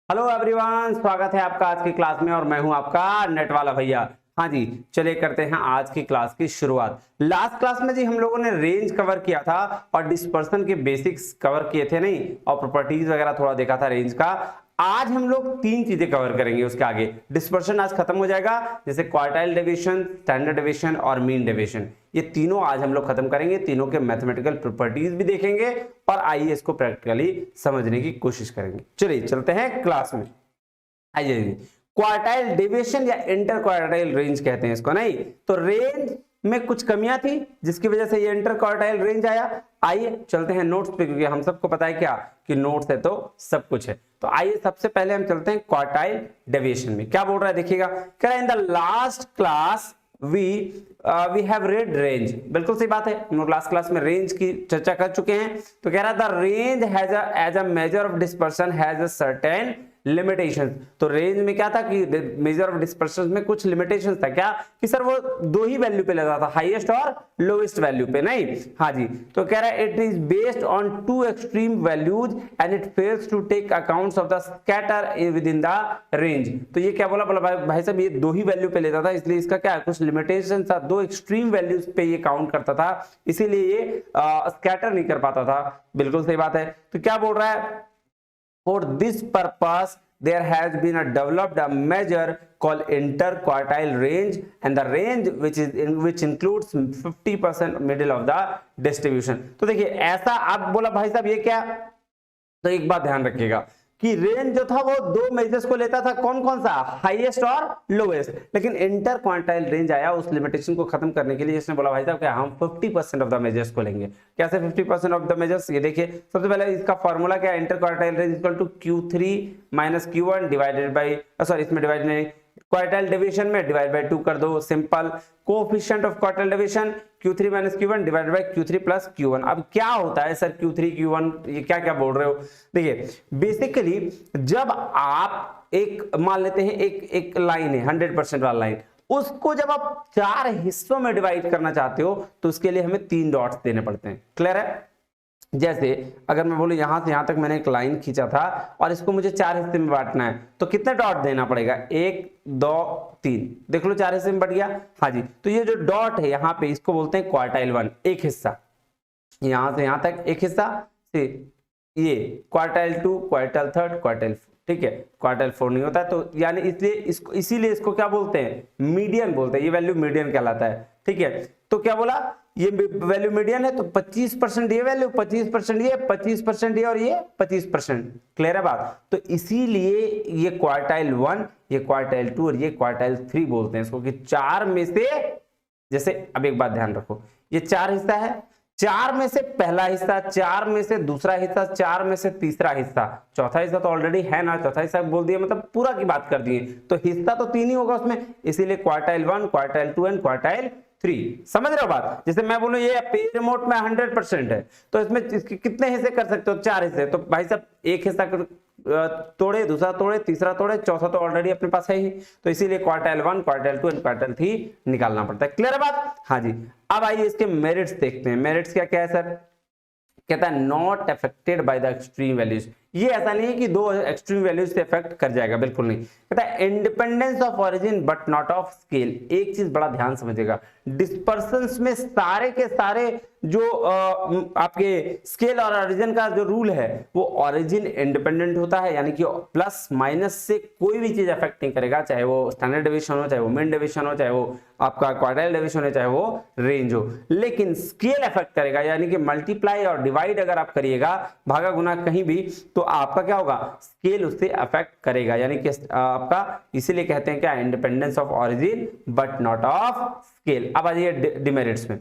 Hello everyone, स्वागत है आपका आज की क्लास में और मैं हूं आपका नेट वाला भैया। हाँ जी, चलिए करते हैं आज की क्लास की शुरुआत। लास्ट क्लास में जी हम लोगों ने रेंज कवर किया था और डिस्पर्सन के बेसिक्स कवर किए थे नहीं, और प्रॉपर्टीज वगैरह थोड़ा देखा था रेंज का। आज हम लोग तीन चीजें कवर करेंगे उसके आगे। डिस्पर्सन आज खत्म हो जाएगा, जैसे क्वार्टाइल डेविएशन, स्टैंडर्ड डेविएशन और मीन डेविएशन। ये तीनों आज हम लोग खत्म करेंगे, तीनों के मैथमेटिकल प्रॉपर्टीज भी देखेंगे और आइए इसको प्रैक्टिकली समझने की कोशिश करेंगे। चलिए चलते हैं क्लास में। आइए, क्वार्टाइल डेविएशन या इंटर क्वार्टाइल रेंज कहते हैं इसको, नहीं तो रेंज में कुछ कमियां थी जिसकी वजह से ये इंटर क्वार्टाइल रेंज आया। आइए चलते हैं नोट्स पे, क्योंकि हम सबको पता है क्या कि नोट्स है तो सब कुछ है। तो आइए सबसे पहले हम चलते हैं क्वार्टाइल डेविएशन में। क्या बोल रहा है देखिएगा, कह रहा है in the last class we have read range. बिल्कुल सही बात है, हम लोग लास्ट क्लास में रेंज की चर्चा कर चुके हैं। तो कह रहा था range has as a measure of dispersion has a certain limitations. तो रेंज में क्या था कि मेजर ऑफ डिस्पर्शन में कुछ लिमिटेशंस था। क्या कि सर वो दो ही वैल्यू पे लेता था, हाईएस्ट और लोएस्ट वैल्यू पे, नहीं। हाँ जी, तो कह रहा है it is based on two extreme values and it fails to take accounts of the scatter within the range. तो ये क्या बोला भाई साहब, ये दो ही वैल्यू पे लेता था, इसलिए इसका क्या कुछ लिमिटेशन था, दो एक्सट्रीम वैल्यूज पे ये काउंट करता था, इसीलिए ये स्कैटर नहीं कर पाता था। बिल्कुल सही बात है। तो क्या बोल रहा है, for this purpose there has been a developed a measure called interquartile range, and the range which includes 50% middle of the distribution। तो देखिए ऐसा आप बोला भाई साहब ये क्या, तो एक बात ध्यान रखिएगा कि रेंज जो था वो दो मेजर्स को लेता था, कौन कौन सा, हाईएस्ट और लोएस्ट। लेकिन इंटर क्वांटाइल रेंज आया उस लिमिटेशन को खत्म करने के लिए, जिसने बोला भाई साहब क्या हम 50% ऑफ द मेजर्स को लेंगे। कैसे 50% ऑफ द मेजर्स, ये देखिए सबसे पहले इसका फॉर्मूला क्या है, inter quantile range equal to Q3 minus Q1 divided by, sorry इसमें डिवाइड नहीं, क्वार्टाइल डिवीजन में डिवाइड बाय 2 कर दो, simple. Coefficient of quartile division Q3 minus Q1 divided by Q3 plus Q1। अब क्या होता है सर Q3 Q1, ये क्या क्या बोल रहे हो। देखिए बेसिकली जब आप एक मान लेते हैं एक लाइन है 100% वाला लाइन, उसको जब आप चार हिस्सों में डिवाइड करना चाहते हो तो उसके लिए हमें 3 डॉट्स देने पड़ते हैं। क्लियर है। जैसे अगर मैं बोलूं यहां से यहां तक मैंने एक लाइन खींचा था और इसको मुझे 4 हिस्से में बांटना है, तो कितने डॉट देना पड़ेगा, 1 2 3, देख लो 4 हिस्से में बट गया। हाँ जी, तो ये जो डॉट है यहाँ पे इसको बोलते हैं क्वार्टाइल 1, एक हिस्सा यहां से यहां तक एक हिस्सा, ये क्वार्टाइल 2, क्वार्टाइल 3, क्वार्टाइल 4, ठीक है। क्वार्टाइल 4 नहीं होता है, तो यानी इसलिए इसको इसीलिए इसको क्या बोलते हैं, मीडियन बोलते हैं। ये वैल्यू मीडियन कहलाता है, ठीक है। तो क्या बोला, ये वैल्यू मीडियन है, तो 25% ये वैल्यू, 25% ये, 25% ये और ये 25%। क्लियर है बात। तो इसीलिए ये क्वार्टाइल 1, ये क्वार्टाइल 2 और ये क्वार्टाइल 3 बोलते हैं इसको, कि चार में से, जैसे अब एक बात ध्यान रखो, ये 4 हिस्सा है, 4 में से पहला हिस्सा, 4 में से दूसरा हिस्सा, 4 में से तीसरा हिस्सा, चौथा हिस्सा तो ऑलरेडी है ना, चौथा हिस्सा बोल दिया मतलब पूरा की बात कर दिए, तो हिस्सा तो 3 ही होगा उसमें, इसीलिए क्वार्टाइल 1, क्वार्टाइल 2 एंड क्वार्टाइल 3। समझ रहे हो बात। जैसे मैं बोलूं ये पे रिमोट में 100% है, तो इसमें कितने हिस्से कर सकते हो, 4 हिस्से। तो भाई साहब एक हिस्सा तोड़े, दूसरा तोड़े, तीसरा तोड़े, चौथा तो ऑलरेडी अपने पास है ही, तो इसीलिए क्वार्टाइल 1, क्वार्टाइल 2 एंड क्वार्टाइल 3 निकालना पड़ता है। क्लियर है बात। हाँ जी, अब आइए इसके मेरिट्स देखते हैं। मेरिट्स क्या क्या है सर, कहता है not affected by the extreme values. ये ऐसा नहीं है कि दो एक्सट्रीम वैल्यूज से अफेक्ट कर जाएगा, बिल्कुल नहीं। कहता है independence of origin but not of scale. एक चीज बड़ा ध्यान समझिएगा, डिस्पर्सन्स में सारे के सारे जो आपके स्केल और ओरिजिन का जो रूल है वो ओरिजिन इंडिपेंडेंट होता है, यानी कि प्लस माइनस से कोई भी चीज अफेक्ट नहीं करेगा, चाहे वो स्टैंडर्ड डेविएशन हो, चाहे वो मीन डेविएशन हो, चाहे वो आपका क्वार्टाइल डेविएशन हो, चाहे वो रेंज हो। लेकिन स्केल अफेक्ट करेगा, यानी कि मल्टीप्लाई और डिवाइड अगर आप करिएगा, भागा गुना कहीं भी, तो आपका क्या होगा, स्केल उससे अफेक्ट करेगा, यानी कि आपका, इसीलिए कहते हैं क्या, independence of origin but not of scale. अब आ जाइए डिमेरिट्स में,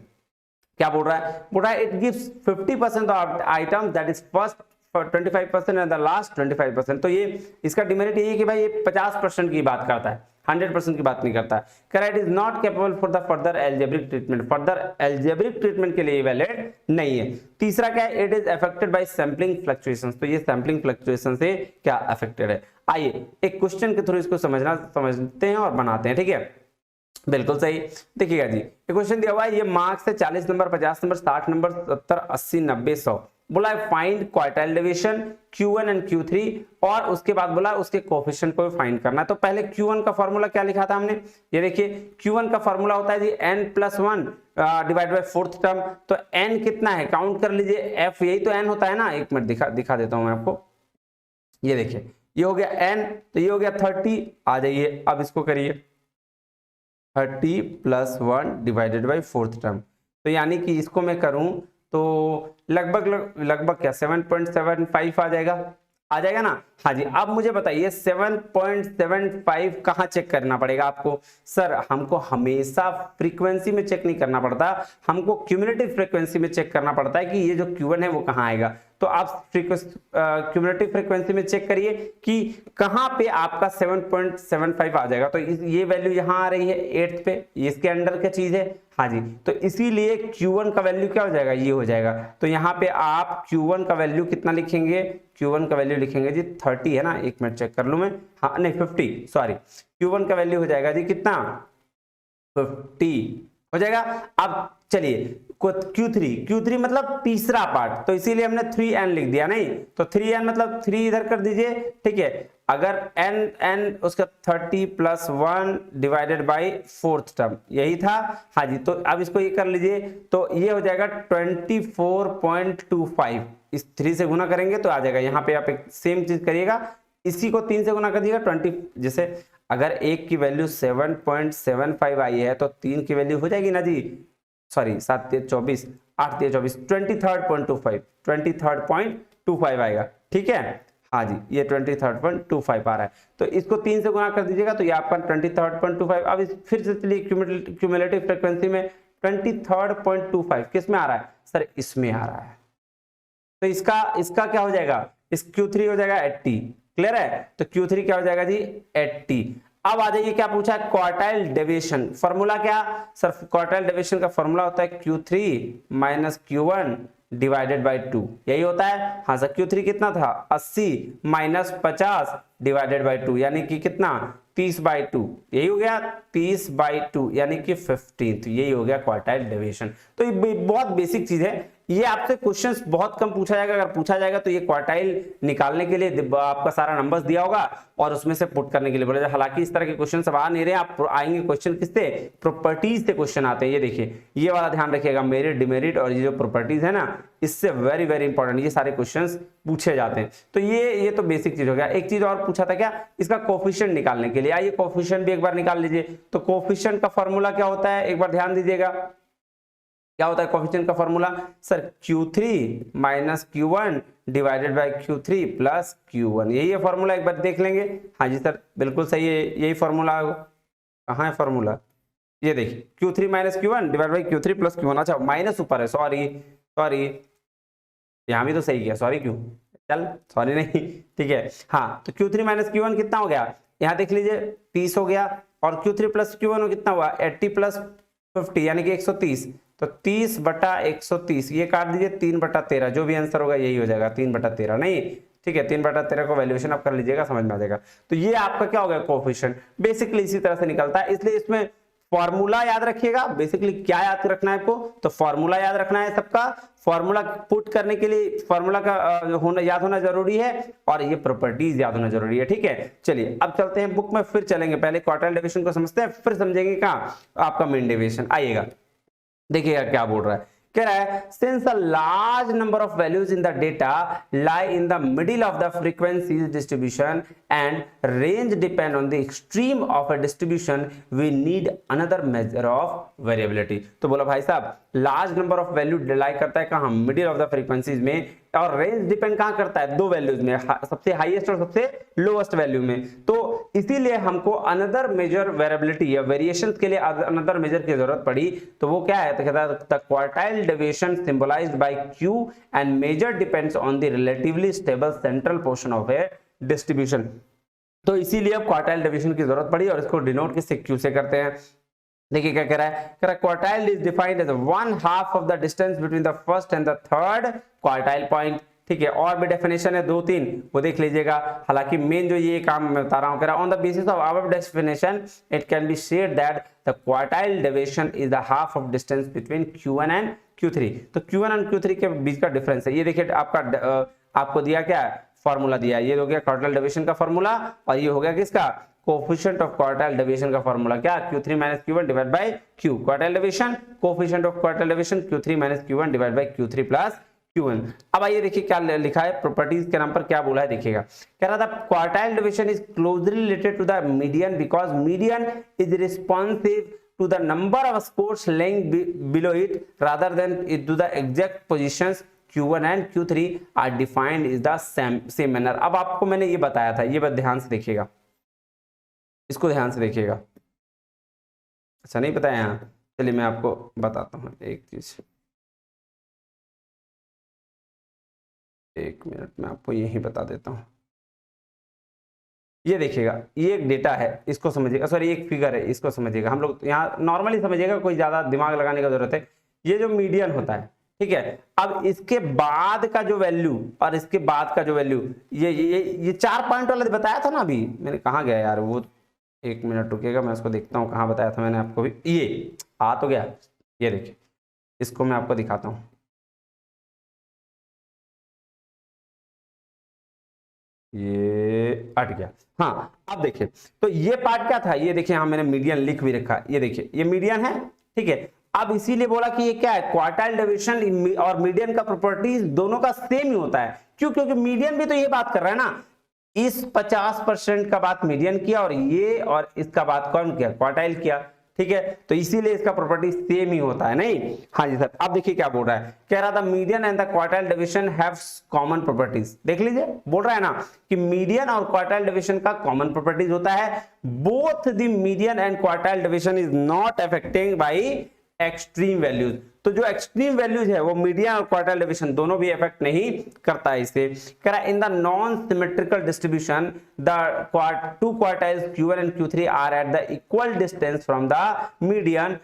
क्या बोल रहा है, बोल रहा है it gives 50% of items that is first 25% and the last 25%। तो ये इसका डिमेरिट यही है कि भाई ये 50% की बात करता है, 100% की बात नहीं करता। कह रहा है it is not capable for the further algebraic treatment. Further algebraic treatment के लिए वैलिड नहीं है। तीसरा क्या है, it is affected by sampling fluctuations. तो ये सैंपलिंग फ्लक्चुएशन से क्या अफेक्टेड है। आइए एक क्वेश्चन के थ्रू इसको समझते हैं और बनाते हैं, ठीक है। बिल्कुल सही। देखिएगा जी, ये क्वेश्चन दिया हुआ है, ये मार्क्स है 40 नंबर, 50 नंबर, 60 नंबर, 70, 80, 90, 100। बोला find quartile deviation Q1 and Q3 और उसके बाद बोला उसके कोफिशिएंट को फाइंड करना है। तो पहले Q1 का फॉर्मूला क्या लिखा था हमने, ये देखिए Q1 का फॉर्मूला होता है जी n+1 divide by fourth term. तो n कितना है काउंट कर लीजिए, f यही तो n होता है ना, एक मिनट दिखा देता हूं मैं आपको। ये देखिए ये हो गया n, तो ये हो गया 30। आ जाइए अब इसको करिए 30 + 1 डिवाइडेड बाई फोर्थ टर्म। तो यानी कि इसको मैं करूं तो लगभग क्या 7.75 आ जाएगा ना। हाँ जी, अब मुझे बताइए 7.75 कहाँ चेक करना पड़ेगा आपको। सर हमको हमेशा फ्रीक्वेंसी में चेक नहीं करना पड़ता, हमको क्यूमुलेटिव फ्रीक्वेंसी में चेक करना पड़ता है कि ये जो Q1 है वो कहाँ आएगा। तो आप क्यूमुलेटिव फ्रीक्वेंसी में चेक करिए कि कहाँ पे आपका 7.75 आ जाएगा। तो ये वैल्यू यहाँ आ रही है 8th पे, इसके अंडर क्या चीज है। हाँ जी, तो इसीलिए Q1 का वैल्यू क्या हो जाएगा, ये हो जाएगा। तो यहाँ पे आप Q1 का वैल्यू कितना लिखेंगे, Q1 का वैल्यू लिखेंगे जी 30 है ना, एक मिनट चेक कर लूं मैं, हाँ नहीं 50 सॉरी, Q1 का वैल्यू हो जाएगा जी कितना 50 हो जाएगा। अब चलिए Q3 मतलब तीसरा पार्ट, तो इसीलिए हमने 3n लिख दिया, नहीं तो 3n मतलब 3 इधर कर दीजिए, ठीक है। अगर n उसका 30 + 1 डिवाइडेड बाई फोर्थ टर्म यही था। हाँ जी, तो अब इसको ये कर लीजिए, तो ये हो जाएगा 24.25, इस 3 से गुना करेंगे तो आ जाएगा। यहाँ पे आप एक सेम चीज करिएगा, इसी को 3 से गुना कर दीजिएगा 20, जैसे अगर एक की वैल्यू 7.75 आई है तो 3 की वैल्यू हो जाएगी ना जी, सॉरी 7 × 24 8 × 24 23.25 आएगा, ठीक है। हाँ जी, ये 23.25 आ रहा है, तो इसको 3 से गुना कर दीजिएगा तो ये आपका 23.25। अब फिर से चलिए क्यूमुलेटिव फ्रीक्वेंसी में 23.25 किस में आ रहा है सर, इसमें आ रहा है। तो इसका क्या हो जाएगा, इस Q3 हो जाएगा 80, क्लियर है। तो Q3 क्या हो जाएगा जी 80। अब आ जाइए क्या पूछा है, क्वार्टाइल डेविएशन। फॉर्मूला क्या सर, क्वार्टाइल डेविएशन का फॉर्मूला होता है Q3 - Q1 डिवाइडेड बाई 2, यही होता है। हाँ सर, Q3 कितना था 80 - 50 डिवाइडेड बाई 2 यानी कि कितना 30/2, यही हो गया 30/2 यानी कि 15। तो यही हो गया क्वार्टाइल डेविएशन। तो ये बहुत बेसिक चीज है, ये आपसे क्वेश्चंस बहुत कम पूछा जाएगा, अगर पूछा जाएगा तो ये क्वार्टाइल निकालने के लिए आपका सारा नंबर्स दिया होगा और उसमें से पुट करने के लिए बोला जाए। हालांकि इस तरह के क्वेश्चन सब आ नहीं रहे, आप आएंगे क्वेश्चन किससे, प्रॉपर्टीज से क्वेश्चन आते हैं। ये देखिए ये वाला ध्यान रखिएगा, मेरिट डिमेरिट और ये जो प्रॉपर्टीज है ना, इससे वेरी वेरी इंपॉर्टेंट ये सारे क्वेश्चंस पूछे जाते हैं। तो ये तो बेसिक चीज हो गया। एक चीज और पूछा था क्या, इसका कोफिशिएंट निकालने के लिए, आइए कोफिशिएंट भी एक बार निकाल लीजिए। तो कोफिशिएंट का फॉर्मूला क्या होता है, एक बार ध्यान दीजिएगा, क्या होता है कोफिशिएंट का formula sir, Q3 - Q1 divided by Q3 + Q1, यही है फॉर्मूला, एक बार देख लेंगे। हाँ जी सर बिल्कुल सही है, यही फॉर्मूला। कहाँ है फॉर्मूला, ये देखिए Q3 - Q1 divide by Q3 + Q1, अच्छा माइनस ऊपर है, सॉरी यहाँ भी तो सही किया, सॉरी क्यों, चल सॉरी नहीं, ठीक है। हाँ तो Q3 - Q1 कितना हो गया, यहाँ देख लीजिए 30 हो गया, और Q3 + Q1 कितना हुआ 80 + 50 यानी कि 130। तो 30/130 ये काट दीजिए, 3/13 जो भी आंसर होगा यही हो जाएगा 3/13, नहीं ठीक है 3/13 को वैल्यूएशन आप कर लीजिएगा, समझ में आ जाएगा। तो ये आपका क्या हो गया कोफिशिएंट, बेसिकली इसी तरह से निकलता है। इसलिए इसमें फॉर्मूला याद रखिएगा, बेसिकली क्या याद रखना है आपको, तो फॉर्मूला याद रखना है सबका। फॉर्मूला पुट करने के लिए फॉर्मूला का याद होना जरूरी है, और ये प्रॉपर्टीज याद होना जरूरी है, ठीक है। चलिए अब चलते हैं बुक में, फिर चलेंगे, पहले क्वार्टाइल डेविएशन को समझते हैं, फिर समझेंगे कहाँ आपका मीन डेविएशन। आइएगा देखिएगा क्या बोल रहा है, कह रहा है since a large number of values in the data lie in the middle of the frequencies distribution and range depend on the extreme of a distribution, we need another measure of variability। तो बोला भाई साहब large number of value लाई करता है कहाँ, middle of the frequencies में, और range depend कहाँ करता है, दो वैल्यूज में, सबसे हाईएस्ट और सबसे लोएस्ट वैल्यू में। तो इसीलिए हमको अनदर मेजर वेरिएबिलिटी या वेरिएशन के लिए अनदर मेजर की जरूरत पड़ी। तो वो क्या है, तो कहता है the quartile deviation symbolized by Q and measure depends on the relatively stable central portion of a distribution. तो इसीलिए अब क्वार्टाइल डेविएशन की जरूरत पड़ी, और इसको डिनोट किससे, Q से करते हैं। देखिए क्या कह रहा है, कह रहा है quartile is defined as 1/2 of the distance between the first and the third quartile point. ठीक है, और भी डेफिनेशन है 2-3, वो देख लीजिएगा। हालांकि मेन जो ये काम मैं बता रहा हूँ, कह रहा on the basis of our definition it can be said that the quartile deviation is the half of distance between Q1 and Q3। तो Q1 एंड Q3 के बीच का डिफरेंस है। ये देखिए आपका आपको दिया क्या है, फॉर्मूला दिया है, ये हो गया क्वार्टाइल डेविएशन का फॉर्मूला, और ये हो गया किसका, कोफिशिएंट ऑफ क्वार्टाइल डेविएशन का फॉर्मूला, क्या, Q3 minus Q1 divide by Q, quartile deviation, coefficient of quartile deviation Q3 minus Q1 divide by Q3 plus Q1। अब आइए देखिए क्या लिखा है, प्रॉपर्टीज के नाम पर क्या बोला है, देखिएगा। कह रहा था quartile deviation is closely related to the median because median is responsive to the number of spores lying below it rather than to the exact positions Q1 and Q3 are defined is the same manner। अब आपको मैंने ये बताया था, ये बात ध्यान से देखिएगा, इसको ध्यान से देखिएगा। अच्छा नहीं बताया यहाँ, चलिए मैं आपको बताता हूँ एक चीज, एक मिनट में आपको यही बता देता हूँ। ये देखिएगा, ये एक डेटा है, इसको समझिएगा, सॉरी एक फिगर है, इसको समझिएगा। हम लोग यहाँ नॉर्मली समझिएगा, कोई ज्यादा दिमाग लगाने का जरूरत है। ये जो मीडियन होता है, ठीक है, अब इसके बाद का जो वैल्यू और इसके बाद का जो वैल्यू, ये 4 पॉइंट वाला बताया था ना अभी, मैंने कहाँ गया यार वो, एक मिनट रुकिएगा, मैं उसको देखता हूँ कहाँ बताया था मैंने आपको भी। ये आ तो गया, ये देखिए, इसको मैं आपको दिखाता हूँ। ये हट गया, हाँ अब देखिए, तो ये पार्ट क्या था, ये देखिए, हाँ मैंने मीडियन लिख भी रखा, ये देखिए ये मीडियन है, ठीक है। अब इसीलिए बोला कि ये क्या है, क्वार्टाइल डेविएशन और मीडियन का प्रॉपर्टीज दोनों का सेम ही होता है। क्यों, क्योंकि मीडियन भी तो ये बात कर रहा है ना, इस 50% का बात मीडियन किया और इसका बात कौन किया, क्वार्टाइल किया, ठीक है। तो इसीलिए इसका प्रॉपर्टी सेम ही होता है, नहीं। हाँ जी सर, अब देखिए क्या बोल रहा है, कह रहा था median and the quartile division have common properties. देख लीजिए, बोल रहा है ना कि मीडियन और क्वार्टाइल डिवीजन का कॉमन प्रॉपर्टीज होता है। Both the median and quartile division is not affecting by extreme values. तो जो एक्सट्रीम वैल्यूज है वो मीडियन और क्वार्टाइल डिवीजन दोनों भी इफेक्ट नहीं करता है इसे। कह रहा in the non symmetrical distribution the two quartiles Q1 and Q3 are at the equal distance from the median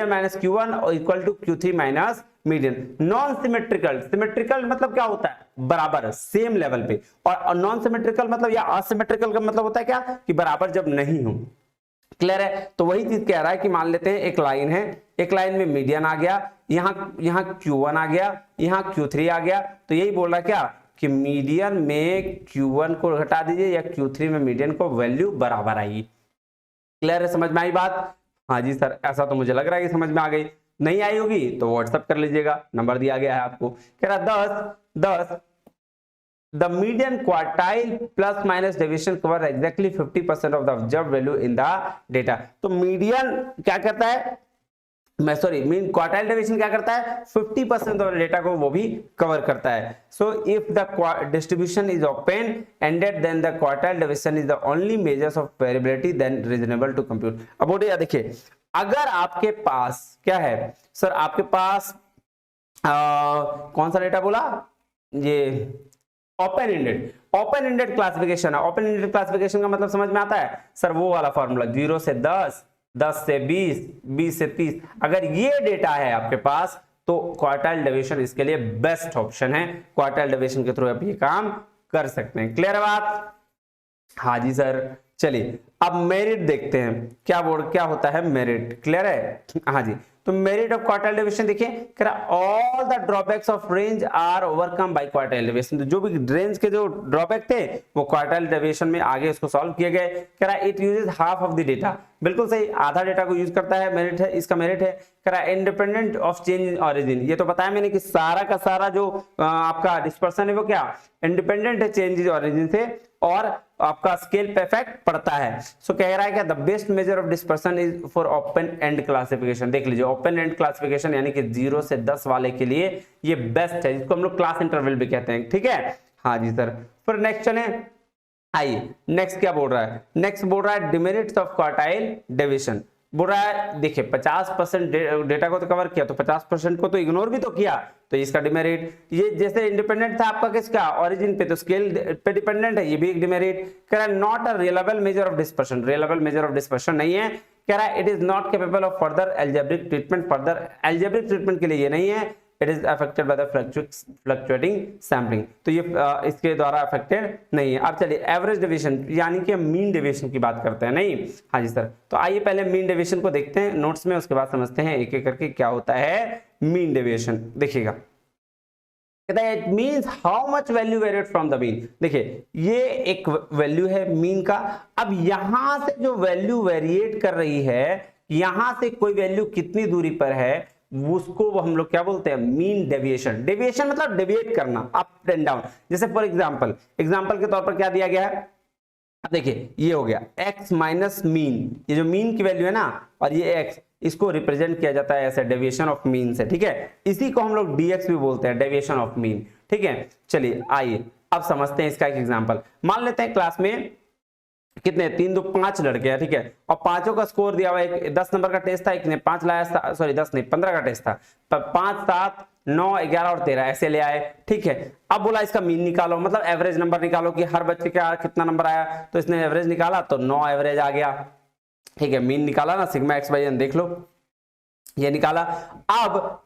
minus Q1 और equal to Q3 minus median. Non symmetrical, symmetrical मतलब क्या होता है, बराबर सेम लेवल पे, और non symmetrical मतलब या असिमेट्रिकल का मतलब होता है क्या, कि बराबर जब नहीं हो। क्लियर है। तो वही चीज कह रहा है कि मान लेते हैं एक लाइन है, एक लाइन में मीडियन आ गया, यहाँ Q1 आ गया, यहाँ Q3 आ गया, तो यही बोल रहा क्या कि मीडियन में Q1 को घटा दीजिए या Q3 में मीडियन को वैल्यू बराबर आएगी। क्लियर है, समझ में आई बात। हाँ जी सर, ऐसा तो मुझे लग रहा है कि समझ में आ गई। नहीं आई होगी तो व्हाट्सएप कर लीजिएगा, नंबर दिया गया है आपको। कह रहा 10 the median quartile plus minus deviation cover exactly 50% of the observed value in the data। तो मीडियन क्या करता है, मैं सॉरी मीन क्वार्टाइल डेविएशन क्या करता है, 50% ऑफ डेटा को वो भी कवर करता है। So if the distribution is open ended then the quartile deviation is the only measures of variability then reasonable to compute. अब बोलिए देखिए, अगर आपके पास क्या है सर, आपके पास कौन सा डेटा बोला, ये ओपन एंडेड क्लासिफिकेशन है। ओपन एंडेड क्लासिफिकेशन का मतलब समझ में आता है सर, वो वाला फॉर्मूला 0 से 10, 10 से 20, 20 से 30। अगर ये डेटा है आपके पास तो क्वार्टाइल डेविएशन इसके लिए बेस्ट ऑप्शन है। क्वार्टाइल डेविएशन के थ्रू आप ये काम कर सकते हैं। क्लियर है बात। हाँ जी सर, चलिए अब मेरिट देखते हैं, क्या होता है मेरिट। क्लियर है। हाँ जी, तो मेरिट ऑफ क्वार्टाइल डेविएशन देखिए, कह रहा all the drawbacks of range are overcome by quartile deviation. तो जो भी रेंज के जो ड्रॉबैक थे वो क्वार्टाइल डेविएशन में आगे उसको सॉल्व किए गए। कह रहा it uses half of the data, बिल्कुल सही, आधा डेटा को यूज करता है, मेरिट है, इसका मेरिट है। कह रहा independent of change in origin, ये तो बताया मैंने कि सारा का सारा जो आपका डिस्पर्सन है वो क्या इंडिपेंडेंट है चेंज इन ऑरिजिन से, और आपका स्केल पे इफेक्ट पड़ता है। सो कह रहा है कि the best measure of dispersion is for open and classification. देख लीजिए, ओपन एंड क्लासिफिकेशन यानी कि 0 से 10 वाले के लिए ये बेस्ट है, जिसको हम लोग क्लास इंटरवल भी कहते हैं। ठीक है, हाँ जी सर। फिर नेक्स्ट चले, आइए नेक्स्ट क्या बोल रहा है, नेक्स्ट बोल रहा है डिमेरिट्स ऑफ क्वार्टाइल डेविएशन। बोल रहा है देखिए 50% डेटा को तो कवर किया, तो 50% को तो इग्नोर भी तो किया, तो इसका डिमेरिट। ये जैसे इंडिपेंडेंट था आपका किसका, ओरिजिन पे, तो स्केल पे डिपेंडेंट है, ये भी एक डिमेरिट। कह रहा है not a reliable major of dispersion, reliable major of dispersion नहीं है। कह रहा है it is not capable of further algebraic treatment, further algebraic treatment के लिए ये नहीं है। It is affected by the fluctuating sampling, तो ये इसके द्वारा अफेक्टेड नहीं है। अब चलिए एवरेज डेविएशन यानी कि मीन डेविएशन की बात करते हैं, नहीं? हाँ जी सर, तो आइए पहले मीन डेविएशन को देखते हैं नोट्स में, उसके बाद समझते हैं एक एक करके क्या होता है मीन डेविएशन। देखिएगा, कहता है it means how much value variate from the mean. देखिए ये एक वैल्यू है मीन का, अब यहां से जो वैल्यू वेरिएट कर रही है, यहां से कोई वैल्यू कितनी दूरी पर है, उसको हम लोग क्या बोलते हैं मीन डेविएशन। डेविएशन मतलब डेविएट करना, अप एंड डाउन। जैसे फॉर एग्जांपल के तौर पर क्या दिया गया है, अब देखिए ये हो गया x माइनस मीन, ये जो मीन की वैल्यू है ना, और ये x, इसको रिप्रेजेंट किया जाता है ऐसे डेविएशन ऑफ मीन से, ठीक है? इसी को हम लोग dx भी बोलते हैं, डेविएशन ऑफ मीन, ठीक है? चलिए आइए अब समझते हैं इसका एक एग्जांपल। मान लेते हैं क्लास में कितने 3 2 5 लड़के हैं, ठीक है? और पांचों का स्कोर दिया हुआ है, 10 नंबर का टेस्ट था, एक ने 5 लाया, सॉरी 10 नहीं 15 का टेस्ट था, 5 7 9 11 और 13 ऐसे ले आए, ठीक है? अब बोला इसका मीन निकालो, मतलब एवरेज नंबर निकालो कि हर बच्चे का कितना नंबर आया, तो इसने एवरेज निकाला तो 9 एवरेज आ गया, ठीक है? मीन निकाला ना, सिग्मा एक्स बाई एन, देख लो ये निकाला। अब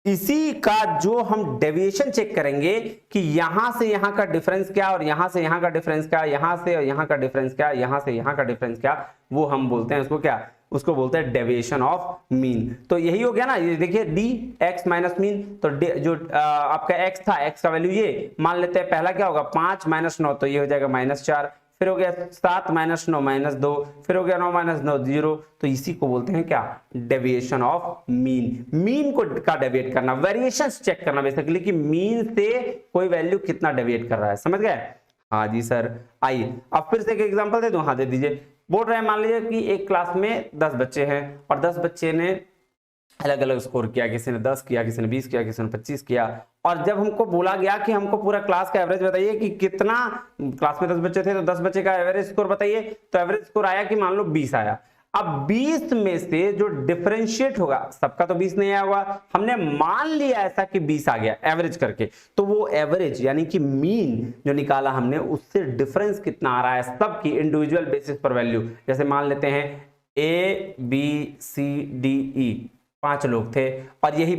इसी का जो हम डेविएशन चेक करेंगे कि यहां से यहां का डिफरेंस क्या, और यहां से यहां का डिफरेंस क्या, यहां से यहां का डिफरेंस क्या, यहां से यहां का डिफरेंस क्या, वो हम बोलते हैं उसको क्या, उसको बोलते हैं डेविएशन ऑफ मीन। तो यही हो गया ना, ये देखिए डी एक्स माइनस मीन, तो जो आपका एक्स था, एक्स का वैल्यू ये मान लेते हैं, पहला क्या होगा 5 माइनस 9, तो ये हो जाएगा -4, फिर हो गया 7 माइनस 9 -2, फिर हो गया 9 माइनस 9 0, तो इसी को बोलते हैं क्या, डेविएशन ऑफ मीन। मीन को का डेविएट करना, वेरिएशंस चेक करना बेसिकली कि मीन से कोई वैल्यू कितना डेविएट कर रहा है, समझ गए? हाँ जी सर। आइए अब फिर से एक एग्जांपल दे दूं, हाँ दे दीजिए। बोल रहे हैं मान लीजिए कि एक क्लास में 10 बच्चे हैं और 10 बच्चे ने अलग अलग स्कोर किया, किसी ने 10 किया, किसी ने 20 किया, किसी ने 25 किया, और जब हमको बोला गया कि हमको पूरा क्लास का एवरेज बताइए कि कितना, क्लास में 10 बच्चे थे तो 10 बच्चे का एवरेज स्कोर बताइए, तो एवरेज स्कोर आया कि मान लो 20 आया। अब 20 में से जो डिफरेंशिएट होगा, सबका तो 20 नहीं आया होगा, हमने मान लिया ऐसा कि 20 आ गया एवरेज करके, तो वो एवरेज यानी कि मीन जो निकाला हमने, उससे डिफरेंस कितना आ रहा है सबकी इंडिविजुअल बेसिस पर वैल्यू। जैसे मान लेते हैं A B C D E 5 लोग थे और यही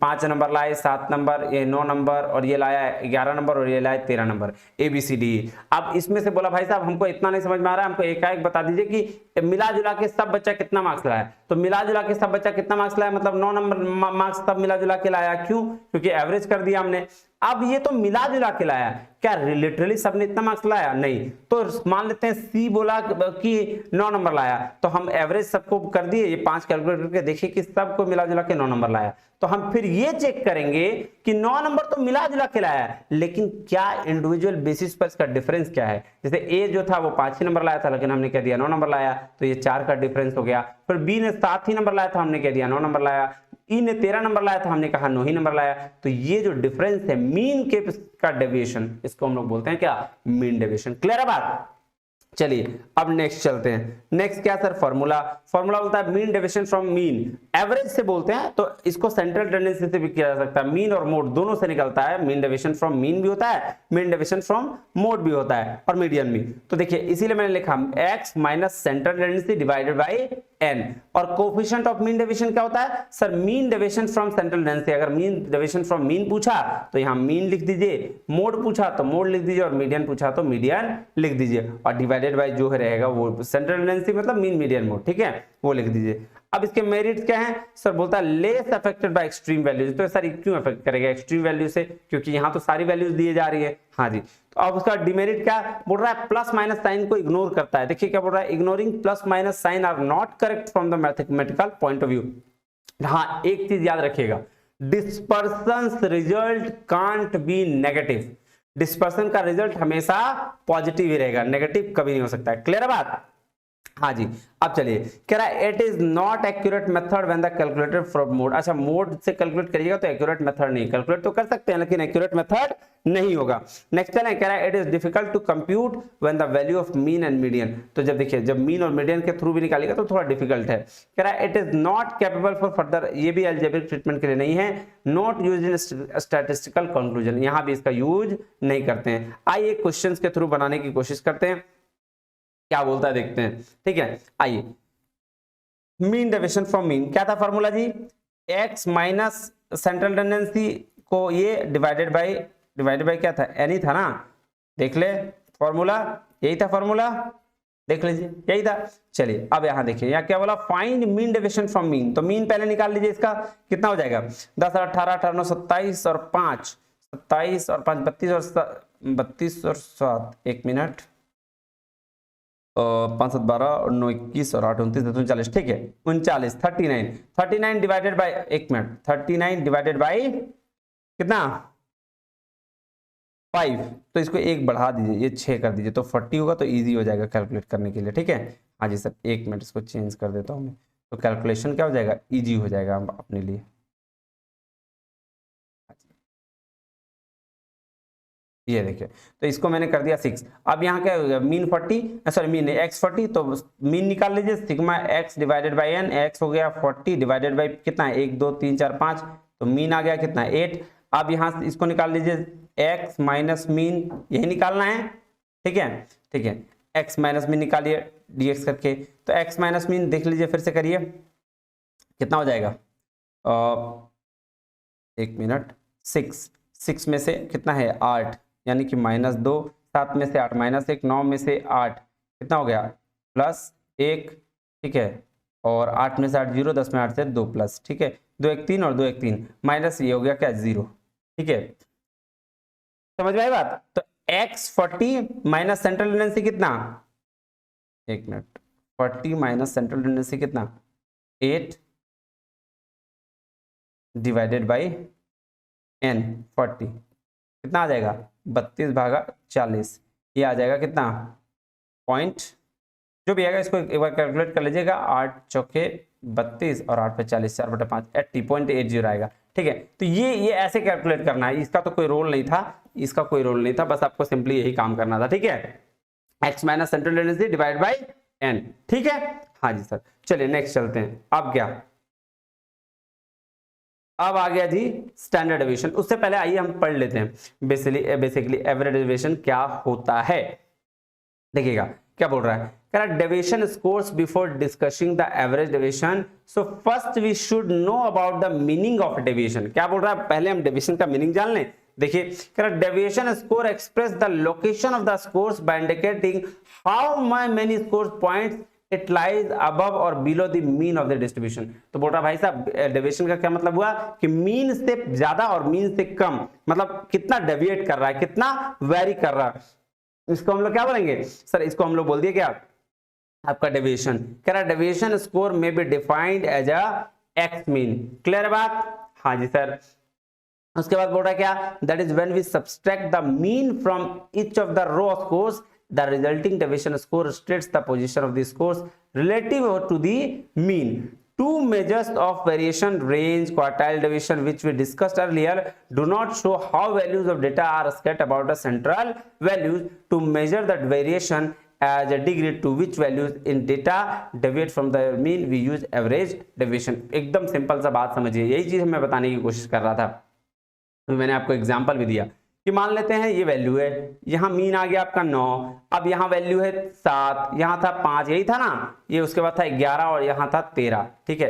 5 नंबर लाए, 7 नंबर, ये 9 नंबर, और ये लाया 11 नंबर, और ये लाया 13 नंबर, ABCD। अब इसमें से बोला भाई साहब हमको इतना नहीं समझ में आ रहा है, हमको एकाएक बता दीजिए कि मिला जुला के सब बच्चा कितना मार्क्स लाया। तो मिला जुला के सब बच्चा कितना मार्क्स लाया, मतलब 9 नंबर मार्क्स सब मिला जुला के लाया। क्यों? क्योंकि एवरेज कर दिया हमने। अब ये तो मिला जुला के लाया, क्या लिटरली सबने इतना मार्क्स लाया? नहीं। तो मान लेते हैं सी बोला कि 9 नंबर लाया, तो हम एवरेज सबको कर दिए, ये 5 कैलकुलेट करके देखिए कि सबको मिला जुला के 9 नंबर लाया। तो हम फिर ये चेक करेंगे कि 9 नंबर तो मिला जुला के लाया, लेकिन क्या इंडिविजुअल बेसिस पर इसका डिफरेंस क्या है। जैसे ए जो था वो 5 ही नंबर लाया था, लेकिन हमने कह दिया 9 नंबर लाया, तो ये 4 का डिफरेंस हो गया। फिर बी ने 7 ही नंबर लाया था, हमने कह दिया 9 नंबर लाया। ई ने 13 नंबर लाया था, हमने कहा 9 ही नंबर लाया। तो ये जो डिफरेंस है मीन के का डेविएशन, इसको हम लोग बोलते हैं क्या, मीन डेविएशन। क्लियर है बात? चलिए अब नेक्स्ट चलते हैं। नेक्स्ट क्या सर, फॉर्मूला बोलता है mean deviation from mean. Average से बोलते हैं तो इसको सेंट्रल टेंडेंसी से भी किया जा सकता है, मीन और मोड दोनों से निकलता है। मीन डेविएशन फ्रॉम मीन भी होता है, मीन डेविएशन फ्रॉम मोड भी होता है, और मीडियन भी। तो देखिए इसीलिए मैंने लिखा x minus central tendency divided by n। और कोएफिशिएंट ऑफ मीन डेविएशन क्या होता है sir, mean deviation from central tendency. अगर मीन डेविएशन फ्रॉम मीन पूछा तो यहाँ मीन लिख दीजिए, मोड पूछा तो मोड लिख दीजिए, और मीडियन पूछा तो मीडियन लिख दीजिए, और डिवाइडेड बाय जो रहेगा वो सेंट्रल टेंडेंसी मतलब मीन मीडियन मोड, ठीक है, वो लिख दीजिए। अब इसके मेरिट्स क्या हैं सर, बोलता है less affected by extreme values. तो सर क्यों अफेक्ट करेगा एक्सट्रीम वैल्यू से, क्योंकि यहाँ तो सारी वैल्यूज दिए जा रही है। हाँ जी, तो अब उसका डिमेरिट क्या बोल रहा है, प्लस माइनस साइन को इग्नोर करता है। देखिए क्या बोल रहा है, ignoring plus minus sign are not correct from the mathematical point of view. हाँ एक चीज याद रखिएगा, dispersion result can't be negative. Dispersion का रिजल्ट हमेशा पॉजिटिव ही रहेगा, नेगेटिव कभी नहीं हो सकता है। क्लियर है बात? हाँ जी। अब चलिए कह रहा है it is not accurate method when the calculated from mode. अच्छा मोड से कैलकुलेट करिएगा तो एक्यूरेट मेथड नहीं, कैलकुलेट तो कर सकते हैं लेकिन एक्यूरेट मेथड नहीं होगा। नेक्स्ट चलें, कह रहा है it is difficult to compute when the value of mean and median. तो जब देखिए जब मीन और मीडियन के थ्रू भी निकालेगा तो थोड़ा डिफिकल्ट है। कह रहा है it is not capable for further, ये भी अलजेब्रिक ट्रीटमेंट के लिए नहीं है। Not use in statistical conclusion, यहां भी इसका यूज नहीं करते हैं। आइए क्वेश्चंस के थ्रू बनाने की कोशिश करते हैं, क्या बोलता है देखते हैं, ठीक है। आइए मीन डेविएशन फ्रॉम मीन क्या था फॉर्मूला जी, x माइनस सेंट्रल टेंडेंसी को ये डिवाइडेड बाय क्या था, एन ही था ना, देख ले फॉर्मूला, यही था फॉर्मूला, देख लीजिए यही था। चलिए अब यहाँ देखिए, यहाँ क्या बोला, find mean deviation from mean, तो मीन पहले निकाल लीजिए, इसका कितना हो जाएगा 10 और 18 18 9 27 और 5 27 और 5 32 और 32 और 7 1 मिनट 5 7 12 और 9 21 और 8 29 39, ठीक है 39 39 divided by 1 minute 39 divided by कितना 5, तो इसको 1 बढ़ा दीजिए, ये 6 कर दीजिए, तो 40 होगा, तो इजी हो जाएगा कैलकुलेट करने के लिए, ठीक है। हाँ जी सर, 1 मिनट इसको चेंज कर देता हूँ मैं, तो कैलकुलेशन क्या हो जाएगा, इजी हो जाएगा अपने लिए। ये देखिए, तो इसको मैंने कर दिया 6। अब यहाँ क्या हो गया, मीन 40, सॉरी मीन x 40, तो मीन निकाल लीजिए, sigma x divided by n, x हो गया 40 डिवाइडेड बाय कितना है 1 2 3 4 5, तो मीन आ गया कितना 8। अब यहाँ से इसको निकाल लीजिए, x माइनस मीन, यही निकालना है, ठीक है ठीक है, x माइनस मीन निकालिए dx करके, तो x माइनस मीन देख लीजिए, फिर से करिए कितना हो जाएगा, 1 मिनट 6 में से कितना है 8, यानी कि -2, 7 में से 8 -1, 9 में से 8 कितना हो गया +1, ठीक है, और 8 में से 8 0, 10 में 8 से 2 प्लस, ठीक है 2 1 3 और 2 1 3, माइनस ये हो गया क्या 0, ठीक है, समझ में आई बात। तो x 40 माइनस सेंट्रल टेंडेंसी कितना, 1 मिनट 40 माइनस सेंट्रल टेंडेंसी कितना 8 डिवाइडेड बाई n 40 कितना आ जाएगा 32/40, ये आ जाएगा कितना पॉइंट, जो भी आएगा इसको एक बार कैलकुलेट कर लीजिएगा, 8 चौके 32 और 8 पे 40, 4/5 80.80 आएगा, ठीक है। तो ये ऐसे कैलकुलेट करना है, इसका तो कोई रोल नहीं था, इसका कोई रोल नहीं था, बस आपको सिंपली यही काम करना था, ठीक है, x minus central tendency divide by n, ठीक है। हाँ जी सर, चलिए नेक्स्ट चलते हैं। अब क्या, अब आ गया जी स्टैंडर्ड डेविएशन। उससे पहले आइए हम पढ़ लेते हैं बेसिकली एवरेज डेविएशन क्या होता है। देखिएगा क्या बोल रहा है, कह रहा deviation scores before discussing the average deviation, so first we should know about the meaning of deviation. क्या बोल रहा है, पहले हम डेविएशन का मीनिंग जान लें। देखिए कह रहा deviation score express the location of the scores by indicating how many score points it lies above or below the mean of the distribution. तो बोल रहा भाई साहब डेविएशन का क्या मतलब हुआ कि मीन से ज्यादा और मीन से कम, मतलब कितना डेविएट कर रहा है, कितना वेरी कर रहा है, इसको हम लोग क्या बोलेंगे सर, इसको हम लोग बोल दिए क्या आपका डेविएशन। कह रहा डेविएशन स्कोर में be defined as a x mean, clear बात। हाँ जी सर, उसके बाद बोल रहा है क्या, that is when we subtract the mean from each of the raw scores, the resulting deviation score states the position of the scores relative to the mean. Two measures of variation, range, quartile deviation, which we discussed earlier, do not show how values of data are scattered about the central values. To measure that variation as a degree to which values in data deviate from the mean, we use average deviation. एकदम simple सा बात समझिए, यही चीज मैं बताने की कोशिश कर रहा था, तो मैंने आपको एग्जांपल भी दिया कि मान लेते हैं ये वैल्यू है, यहाँ मीन आ गया आपका 9, अब यहाँ वैल्यू है 7, यहाँ था 5, यही था ना, ये उसके बाद था 11 और यहाँ था 13, ठीक है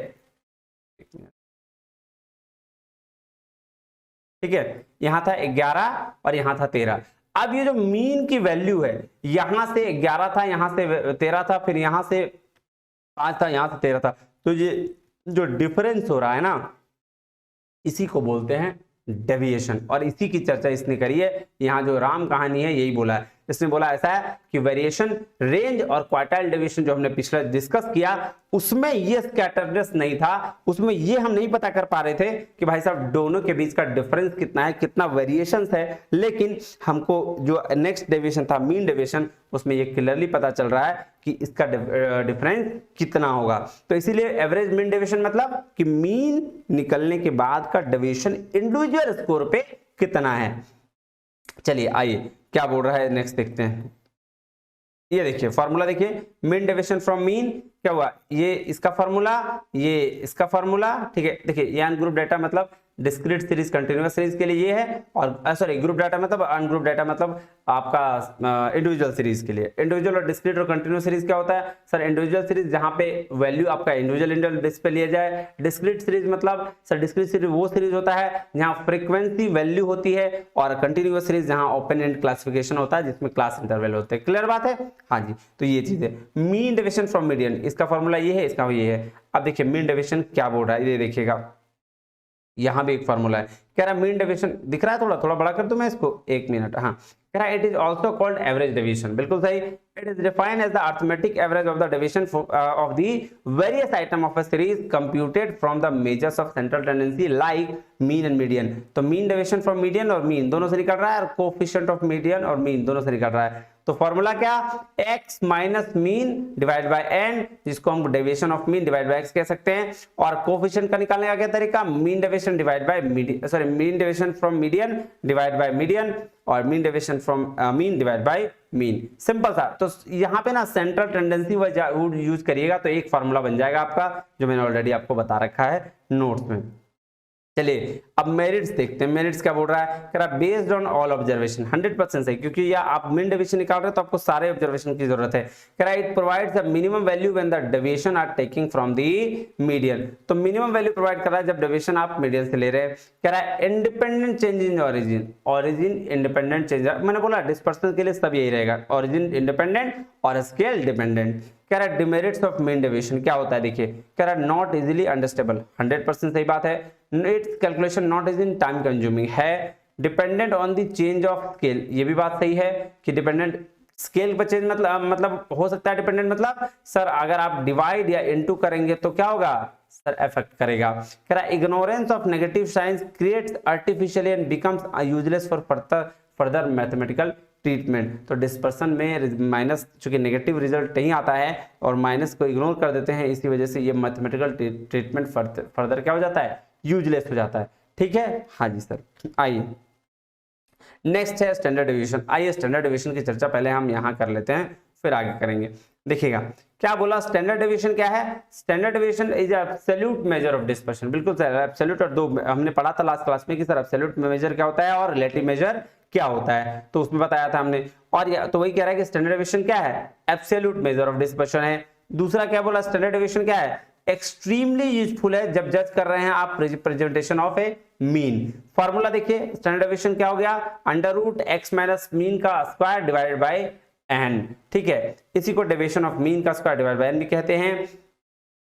ठीक है, यहाँ था 11 और यहाँ था 13। अब ये जो मीन की वैल्यू है, यहाँ से 11 था, यहाँ से 13 था, फिर यहाँ से 5 था, यहाँ से 13 था, तो ये जो डिफरेंस हो रहा है ना, इसी को बोलते हैं डेविएशन। और इसी की चर्चा इसने करी है, यहाँ जो राम कहानी है यही बोला है, इसने बोला ऐसा है कि वेरिएशन, रेंज और क्वार्टाइल डेविएशन जो हमने पिछले डिस्कस किया, उसमें ये स्कैटरनेस नहीं था, उसमें ये हम नहीं पता कर पा रहे थे कि भाई साहब दोनों के बीच का डिफरेंस कितना है, कितना वेरिएशन है, लेकिन हमको जो नेक्स्ट डेविएशन था मीन डेविएशन, उसमें ये क्लियरली पता चल रहा है कि इसका डिफरेंस कितना होगा। तो इसीलिए एवरेज मीन डेविएशन मतलब कि मीन निकलने के बाद का डेविएशन इंडिविजुअल स्कोर पे कितना है। चलिए आइए क्या बोल रहा है नेक्स्ट देखते हैं। ये देखिए फॉर्मूला, देखिए मीन डेविएशन फ्रॉम मीन क्या हुआ, ये इसका फॉर्मूला, ये इसका फॉर्मूला, ठीक है। देखिए एन ग्रुप डेटा मतलब डिस्क्रीट सीरीज, कंटिन्यूअस सीरीज के लिए ये है, और सॉरी ग्रुप डाटा मतलब अनग्रुप डाटा मतलब आपका इंडिविजुअल सीरीज के लिए। इंडिविजुअल और डिस्क्रीट और कंटिन्यूअस सीरीज क्या होता है सर? इंडिविजुअल सीरीज जहां पे वैल्यू आपका इंडिविजुअल डिस्प्ले लिया जाए। डिस्क्रीट सीरीज मतलब सर डिस्क्रीट सीरीज वो सीरीज होता है जहां फ्रीक्वेंसी वैल्यू होती है, और कंटिन्यूअस सीरीज जहां ओपन एंड क्लासिफिकेशन होता है जिसमें क्लास इंटरवल होते हैं। क्लियर बात है? हाँ जी, तो ये चीज है। मीन डेविएशन फ्रॉम मीडियन, इसका फॉर्मूला ये है, इसका ये है। अब देखिए मीन डेविएशन क्या बोल रहा है, ये देखिएगा यहां भी एक फॉर्मूला है। कह रहा है मीन डेविएशन दिख रहा है, थोड़ा थोड़ा बड़ा कर दूं मैं इसको, एक मिनट। हाँ, कह रहा है it is also called average deviation, बिल्कुल सही। It is defined as the arithmetic average of the deviation of the various item of a series computed from the measures of central tendency like mean and median. तो mean deviation from median और mean दोनों से निकल रहा है, और coefficient of median और mean दोनों से निकल रहा है। तो फॉर्मूला क्या? x minus mean divide bye n, जिसको हम deviation of mean divide bye x कह सकते हैं। और कोएफिशिएंट का निकालने का क्या तरीका? Mean deviation divide by median, sorry mean deviation from median divide by median, और mean deviation from mean divide by mean. Simple सा। तो यहाँ पे ना सेंट्रल टेंडेंसी यूज करिएगा तो एक फॉर्मूला बन जाएगा आपका, जो मैंने ऑलरेडी आपको बता रखा है नोट्स में। चलिए अब मेरिट्स देखते हैं। मेरिट्स क्या बोल रहा है? कह रहा बेस्ड ऑन ऑल ऑब्जर्वेशन, 100% सही, क्योंकि या आप मीन डेविएशन निकाल रहे हो तो आपको सारे ऑब्जर्वेशन की जरूरत है। कह रहा it provides a minimum value when the deviation are taking from the median. तो मिनिमम वैल्यू प्रोवाइड कर रहा है जब डेविएशन आप मीडियन से ले रहे हैं। कह रहा है independent change in origin, origin independent change, मैंने बोला डिस्पर्सन के लिए सब यही रहेगा, ओरिजिन इंडिपेंडेंट और स्केल डिपेंडेंट। कह रहा है डिमेरिट्स ऑफ मीन डेविएशन क्या होता है, देखिए कह रहा है नॉट इजीली अंडरस्टैंडेबल, 100% सही बात है। It's calculation not is in time consuming है। Dependent on the change of scale, ये भी बात सही है कि डिपेंडेंट स्केल पर चेंज मतलब हो सकता है डिपेंडेंट मतलब सर अगर आप डिवाइड या इनटू करेंगे तो क्या होगा सर? इफेक्ट करेगा। कह रहा है ignorance of negative science creates artificially and becomes useless for further mathematical treatment. तो डिस्पर्सन में माइनस, चूंकि नेगेटिव रिजल्ट नहीं आता है और माइनस को इग्नोर कर देते हैं, इसी वजह से ये मैथमेटिकल ट्रीटमेंट फर्दर क्या हो जाता है? यूजलेस हो जाता है। ठीक है, हाँ जी सर। आइए नेक्स्ट है स्टैंडर्ड डेविएशन। आइए स्टैंडर्ड डेविएशन की चर्चा पहले हम यहां कर लेते हैं, फिर आगे करेंगे। देखिएगा क्या बोला, स्टैंडर्ड डेविएशन क्या है? Standard deviation is absolute major of dispersion. बिल्कुल सर, एब्सोल्यूट और दो हमने पढ़ा था लास्ट क्लास में कि सर एब्सोल्यूट मेजर क्या होता है और रिलेटिव मेजर क्या होता है, तो उसमें बताया था हमने। और तो वही कह रहा है कि स्टैंडर्ड डेविएशन क्या है? एब्सोल्यूट मेजर ऑफ डिस्पर्शन है। दूसरा क्या बोला, स्टैंडर्ड डेविएशन क्या है? एक्सट्रीमली यूजफुल है जब जज कर रहे हैं आप presentation of a mean. Formula देखिए, स्टैंडर्ड डेविएशन क्या हो गया? Under root x minus mean का स्क्वायर डिवाइडेड बाय एन। ठीक है, इसी को डेविएशन ऑफ मीन का स्क्वायर डिवाइडेड बाय एन भी कहते हैं।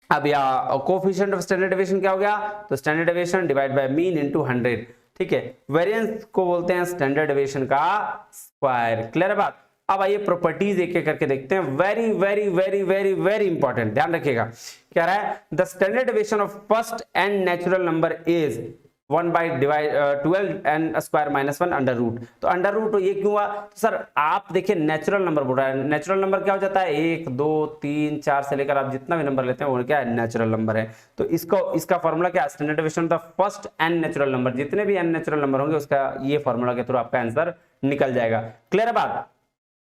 अब या कोएफिशिएंट ऑफ स्टैंडर्ड डेविएशन क्या हो गया? तो standard deviation divide by mean into 100। ठीक है, वेरिएंस को बोलते हैं स्टैंडर्ड डेविएशन का स्क्वायर। क्लियर है बात? अब आइए प्रॉपर्टीज एक एक करके देखते हैं। Very very very very very important, ध्यान रखिएगा। क्या रहा है? The standard deviation of first n natural number is 1/12 n square minus 1 under root. तो अंडर रूट ये क्यों हुआ? तो सर आप देखिए नेचुरल नंबर बोल रहा है, नेचुरल नंबर क्या हो जाता है? 1 2 3 4 से लेकर आप जितना भी नंबर लेते हैं वो क्या है? नेचुरल नंबर है। तो इसका फॉर्मूला क्या है? Standard deviation of the first n natural number, जितने भी n नेचुरल नंबर होंगे उसका ये फॉर्मूला के थ्रू आपका आंसर निकल जाएगा। क्लियर है बात?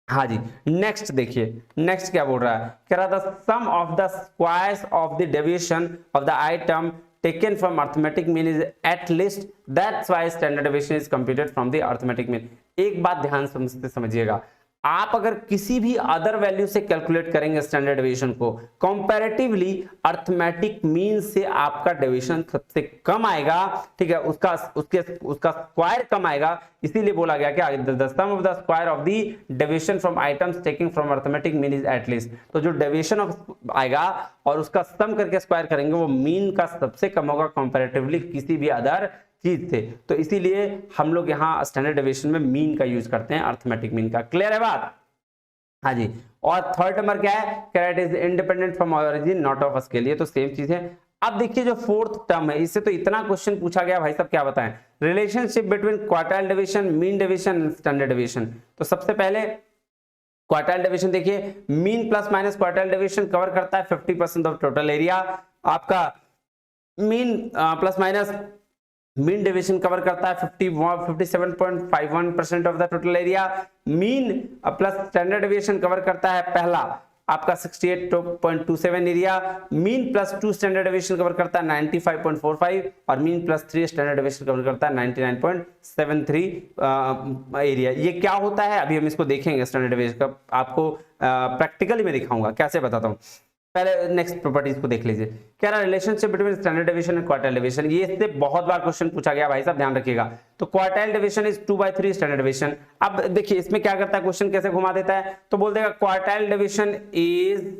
हाँ जी। नेक्स्ट देखिए, नेक्स्ट क्या बोल रहा है? कह रहा the sum of the squares of the deviation of the item taken from arithmetic mean is at least, that's why standard deviation is computed from the arithmetic mean। एक बात ध्यान से समझिएगा, आप अगर किसी भी अदर वैल्यू से कैलकुलेट करेंगे स्टैंडर्ड डेविएशन को, कंपैरेटिवली अरिथमेटिक मीन से आपका डेविएशन सबसे कम आएगा। ठीक है, उसका स्क्वायर कम आएगा। इसीलिए बोला गया कि the sum of the square of the deviation from items taking from arithmetic mean is at least. तो जो डेविएशन आएगा और उसका सम करके स्क्वायर करेंगे वो मीन का सबसे कम होगा कंपैरेटिवली किसी भी अदर चीज थे। तो इसीलिए हम लोग यहाँ स्टैंडर्ड डेविएशन में मीन का यूज करते हैं, अरिथमेटिक मीन का। क्लियर है बात? हाँ जी। और थर्ड नंबर क्या है? It is independent from origin not of scale. ये तो सेम चीज है। अब देखिए जो फोर्थ टर्म है, इससे तो इतना क्वेश्चन पूछा गया भाई साहब, क्या बताएं? Relationship between quartile deviation, mean deviation and standard deviation. तो सबसे पहले क्वार्टाइल डेविएशन देखिए, mean plus minus quartile deviation cover करता है 50% ऑफ टोटल एरिया। आपका mean plus minus mean deviation cover करता है 57.51% of the total area. Mean plus standard deviation cover करता है पहला आपका 68.27 area, mean plus 2 standard deviation cover करता है 95.45 और mean plus 3 standard deviation cover करता है 99.73 एरिया। ये क्या होता है अभी हम इसको देखेंगे स्टैंडर्ड डेविएशन का, आपको प्रैक्टिकली मैं दिखाऊंगा कैसे बताता हूँ। पहले नेक्स्ट प्रॉपर्टीज को देख लीजिए। क्या रहा relationship between standard deviation and quartile deviation. ये इससे बहुत बार क्वेश्चन पूछा गया भाई साहब, ध्यान रखिएगा। तो quartile deviation is 2/3 standard deviation. अब देखिए इसमें क्या करता है, क्वेश्चन कैसे घुमा देता है, तो बोल देगा quartile deviation is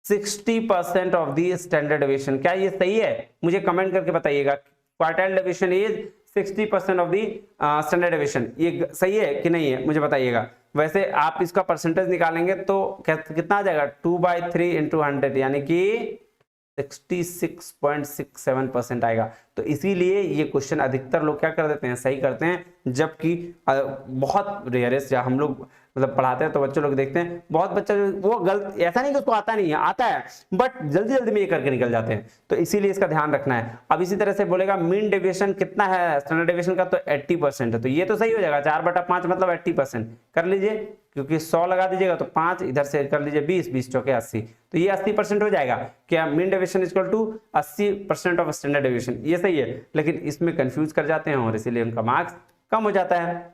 60% of the standard deviation. क्या ये सही है, मुझे कमेंट करके बताइएगा। Quartile deviation is 60% of the standard deviation, ये सही है कि नहीं है, मुझे बताइएगा। वैसे आप इसका परसेंटेज निकालेंगे तो कितना आ जाएगा, 2/3 × 100 यानी कि 66.67% आएगा। तो इसीलिए ये क्वेश्चन अधिकतर लोग क्या कर देते हैं, सही करते हैं, जबकि बहुत रेयरेस्ट या हम लोग मतलब पढ़ाते हैं तो बच्चे लोग देखते हैं बहुत बच्चा वो गलत, ऐसा नहीं कि उसको आता नहीं है, आता है बट जल्दी जल्दी में ये करके निकल जाते हैं, तो इसीलिए इसका ध्यान रखना है। अब इसी तरह से बोलेगा मीन डेविएशन कितना है स्टैंडर्ड डेविएशन का, तो 80% है, तो ये तो सही हो जाएगा 4/5 मतलब 80% कर लीजिए, क्योंकि 100 लगा दीजिएगा तो 5 इधर से कर लीजिए 20, 20 चौके 80, तो ये 80% हो जाएगा। क्या mean deviation equal to 80% of standard deviation, ये सही है, लेकिन इसमें कंफ्यूज कर जाते हैं और इसीलिए उनका मार्क्स कम हो जाता है।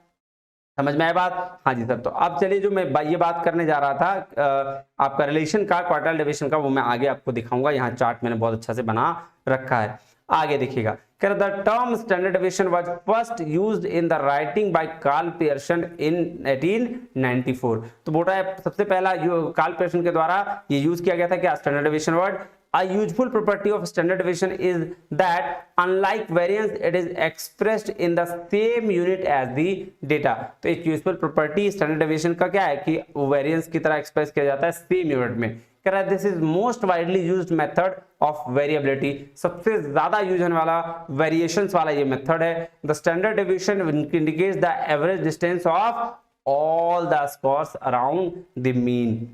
समझ में आया बात? हाँ जी सर। तो अब चलिए जो मैं ये बात करने जा रहा था आपका रिलेशन का क्वार्टाइल डेविएशन का, वो मैं आगे आपको दिखाऊंगा। यहाँ चार्ट मैंने बहुत अच्छा से बना रखा है, आगे देखिएगा। The term standard deviation was first used in the writing by Karl Pearson in 1894। तो बोल रहा है सबसे पहला कार्ल पियर्सन के द्वारा ये यूज किया गया था क्या, standard deviation word. A useful property of standard deviation is that unlike variance it is expressed in the same unit as the data। तो एक यूजफुल प्रॉपर्टी स्टैंडर्ड डेविएशन का क्या है कि वेरिएंस की तरह एक्सप्रेस किया जाता है सेम यूनिट में। कह रहा है this is most widely used method of variability, सबसे ज्यादा यूज होने वाला वेरिएशंस वाला ये मेथड है। The standard deviation indicates the average distance of all the squares around the mean.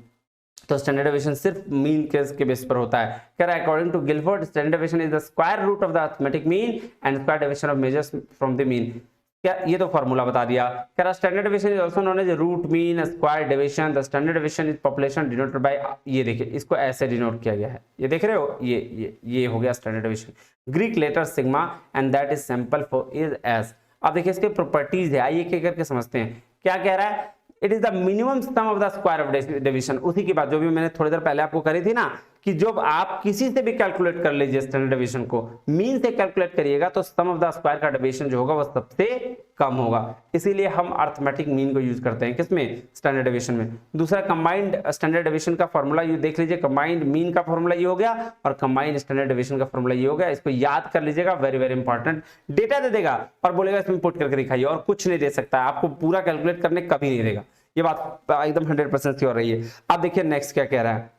तो स्टैंडर्ड डेविएशन सिर्फ मीन के बेस पर होता है। कह रहा है according to Guilford standard deviation is the square root of the arithmetic mean and square deviation of measures from the mean. क्या ये तो फॉर्मूला बता दिया। कह रहा standard deviation is also known as root mean square deviation. The standard deviation is population denoted by, ये देखिए इसको ऐसे डिनोट किया गया है, ये देख रहे हो, ये हो गया standard deviation. Greek letter sigma and that is sample for is s. अब देखिए इसके प्रॉपर्टीज है, आइए एक करके समझते हैं। क्या कह रहा है, it is the minimum some of the square of deviation. उसी की बात जो भी मैंने थोड़ी देर पहले आपको करी थी ना, कि जब आप किसी से भी कैलकुलेट कर लीजिए स्टैंडर्ड डेविएशन को, मीन से कैलकुलेट करिएगा तो सम ऑफ द स्क्वायर का डेविएशन जो होगा वो सबसे कम होगा। इसीलिए हम अरिथमेटिक मीन को यूज करते हैं किसमें, स्टैंडर्ड डेविएशन में। दूसरा कंबाइंड स्टैंडर्ड डेविएशन का फॉर्मूला ये देख लीजिए, कंबाइंड मीन का फॉर्मूला ये हो गया और कंबाइंड स्टैंडर्ड डेविएशन का फॉर्मूला ये हो गया। इसको याद कर लीजिएगा, वेरी वेरी इंपॉर्टेंट। डेटा दे देगा और बोलेगा इसमें पुट करके दिखाइए, और कुछ नहीं दे सकता, आपको पूरा कैलकुलेट करने कभी नहीं देगा, ये बात एकदम 100% श्योर रही है। अब देखिए नेक्स्ट क्या कह रहा है,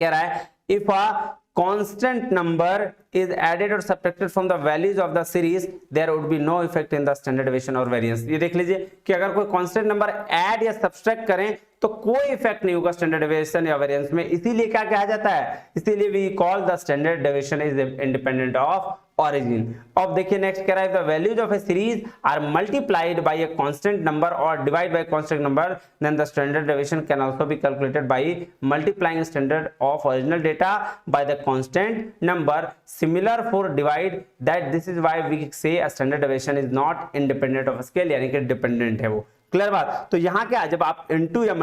कह रहा है if a constant number is added or subtracted from the values of the series there would be no effect in the standard deviation or variance। ये देख लीजिए कि अगर कोई कांस्टेंट नंबर ऐड या सब्सट्रैक्ट करें तो कोई इफेक्ट नहीं होगा स्टैंडर्ड डेविएशन या वेरिएंस में। इसीलिए क्या कहा जाता है, इसीलिए we call the standard deviation is independent of origin। अब देखिए नेक्स्ट कह रहा है, the values of a series are multiplied by a constant number or divided by a constant number then the standard deviation can also be calculated by multiplying standard of original data by the constant number। Similar for divide that this is why we say a standard deviation is not independent of a scale, यानी कि dependent है वो। Clear बात? तो यहाँ क्या, जब आप इनटू या